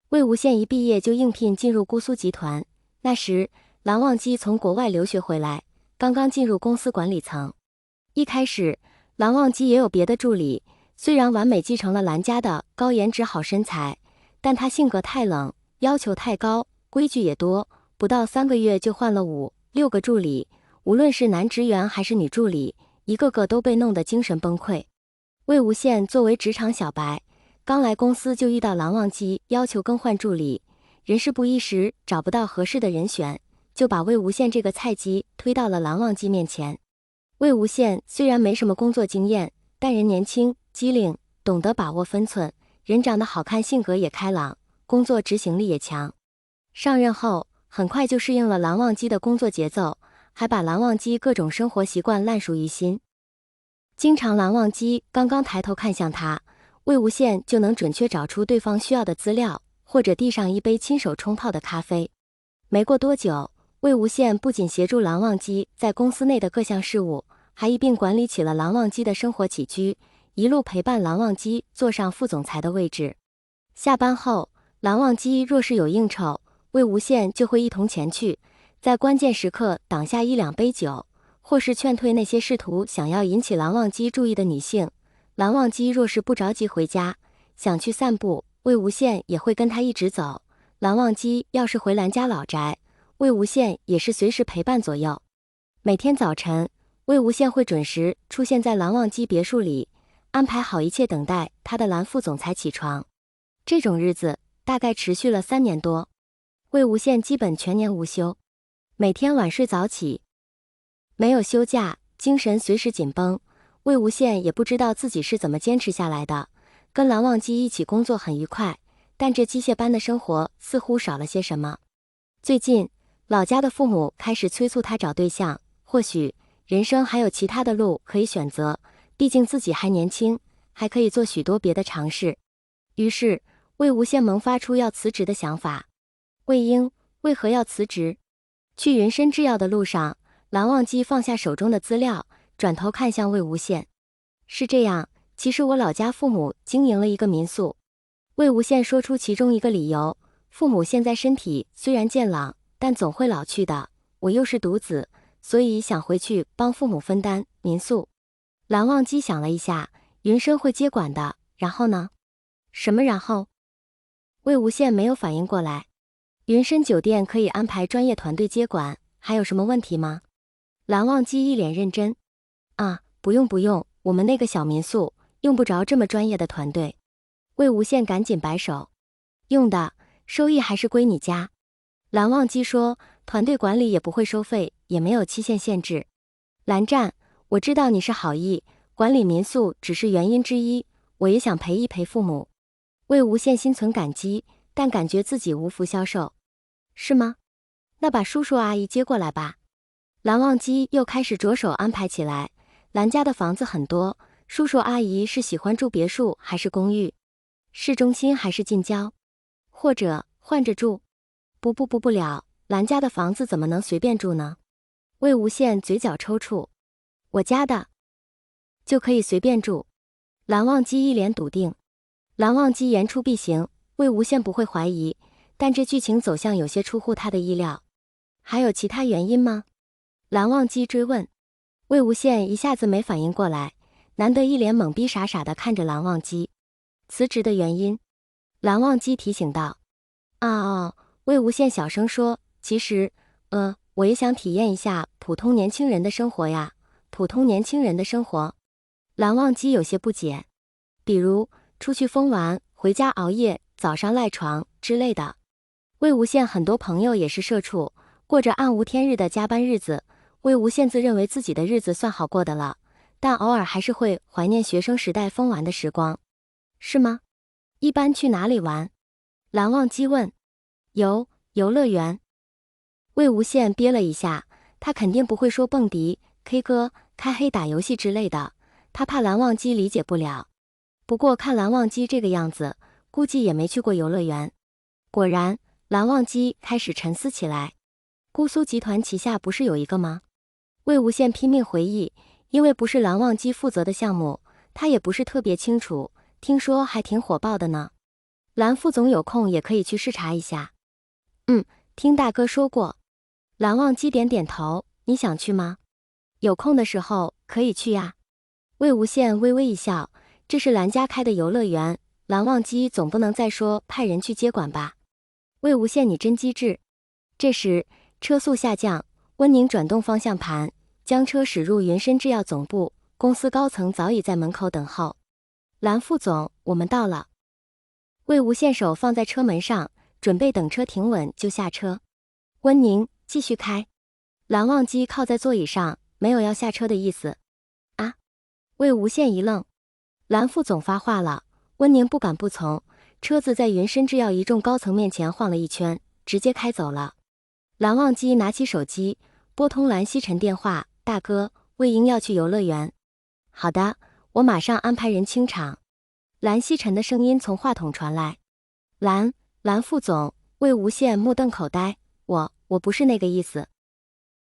魏无羡一毕业就应聘进入姑苏集团，那时蓝忘机从国外留学回来，刚刚进入公司管理层。一开始，蓝忘机也有别的助理，虽然完美继承了蓝家的高颜值好身材，但他性格太冷，要求太高，规矩也多，不到3个月就换了5、6个助理，无论是男职员还是女助理，一个个都被弄得精神崩溃。魏无羡作为职场小白，刚来公司就遇到蓝忘机要求更换助理，人事部一时找不到合适的人选，就把魏无羡这个菜鸡推到了蓝忘机面前。魏无羡虽然没什么工作经验，但人年轻机灵，懂得把握分寸，人长得好看，性格也开朗，工作执行力也强。上任后很快就适应了蓝忘机的工作节奏，还把蓝忘机各种生活习惯烂熟于心。经常蓝忘机刚刚抬头看向他，魏无羡就能准确找出对方需要的资料，或者递上一杯亲手冲泡的咖啡。没过多久，魏无羡不仅协助蓝忘机在公司内的各项事务，还一并管理起了蓝忘机的生活起居，一路陪伴蓝忘机坐上副总裁的位置。下班后，蓝忘机若是有应酬，魏无羡就会一同前去，在关键时刻挡下1、2杯酒，或是劝退那些试图想要引起蓝忘机注意的女性。蓝忘机若是不着急回家，想去散步，魏无羡也会跟他一直走。蓝忘机要是回蓝家老宅，魏无羡也是随时陪伴左右。每天早晨，魏无羡会准时出现在蓝忘机别墅里，安排好一切等待他的蓝副总裁起床。这种日子大概持续了3年多，魏无羡基本全年无休，每天晚睡早起，没有休假，精神随时紧绷。魏无羡也不知道自己是怎么坚持下来的，跟蓝忘机一起工作很愉快，但这机械般的生活似乎少了些什么。最近，老家的父母开始催促他找对象，或许人生还有其他的路可以选择，毕竟自己还年轻，还可以做许多别的尝试。于是，魏无羡萌发出要辞职的想法。魏婴，为何要辞职？去云深制药的路上，蓝忘机放下手中的资料，转头看向魏无羡。是这样，其实我老家父母经营了一个民宿。魏无羡说出其中一个理由，父母现在身体虽然健朗，但总会老去的，我又是独子，所以想回去帮父母分担民宿。蓝忘机想了一下，云深会接管的，然后呢？什么然后？魏无羡没有反应过来。云深酒店可以安排专业团队接管，还有什么问题吗？蓝忘机一脸认真。啊，不用，我们那个小民宿用不着这么专业的团队。魏无羡赶紧摆手。用的，收益还是归你家。蓝忘机说，团队管理也不会收费，也没有期限限制。蓝湛，我知道你是好意，管理民宿只是原因之一，我也想陪一陪父母。魏无羡心存感激，但感觉自己无福消受。是吗？那把叔叔阿姨接过来吧。蓝忘机又开始着手安排起来。蓝家的房子很多，叔叔阿姨是喜欢住别墅还是公寓？市中心还是近郊？或者换着住？不了，蓝家的房子怎么能随便住呢？魏无羡嘴角抽搐。我家的就可以随便住。蓝忘机一脸笃定。蓝忘机言出必行，魏无羡不会怀疑，但这剧情走向有些出乎他的意料。还有其他原因吗？蓝忘机追问。魏无羡一下子没反应过来，难得一脸懵逼傻傻的看着蓝忘机。辞职的原因？蓝忘机提醒道。魏无羡小声说，其实，我也想体验一下普通年轻人的生活呀。普通年轻人的生活？蓝忘机有些不解。比如，出去疯玩，回家熬夜，早上赖床之类的。魏无羡很多朋友也是社畜，过着暗无天日的加班日子。魏无羡自认为自己的日子算好过的了，但偶尔还是会怀念学生时代疯玩的时光。是吗？一般去哪里玩？蓝忘机问。游乐园。魏无羡憋了一下，他肯定不会说蹦迪、K 歌、开黑打游戏之类的，他怕蓝忘机理解不了。不过看蓝忘机这个样子，估计也没去过游乐园。果然，蓝忘机开始沉思起来。姑苏集团旗下不是有一个吗？魏无羡拼命回忆，因为不是蓝忘机负责的项目，他也不是特别清楚，听说还挺火爆的呢。蓝副总有空也可以去视察一下。嗯，听大哥说过。蓝忘机点点头，你想去吗？有空的时候可以去呀。魏无羡微微一笑，这是蓝家开的游乐园，蓝忘机总不能再说派人去接管吧。魏无羡你真机智。这时车速下降，温宁转动方向盘，将车驶入云深制药总部，公司高层早已在门口等候。蓝副总，我们到了。魏无羡手放在车门上，准备等车停稳就下车。温宁，继续开。蓝忘机靠在座椅上，没有要下车的意思。啊！魏无羡一愣。蓝副总发话了，温宁不敢不从，车子在云深制药一众高层面前晃了一圈，直接开走了。蓝忘机拿起手机，拨通蓝曦臣电话，大哥，魏婴要去游乐园。好的，我马上安排人清场。蓝曦臣的声音从话筒传来。蓝副总，魏无羡目瞪口呆，我不是那个意思。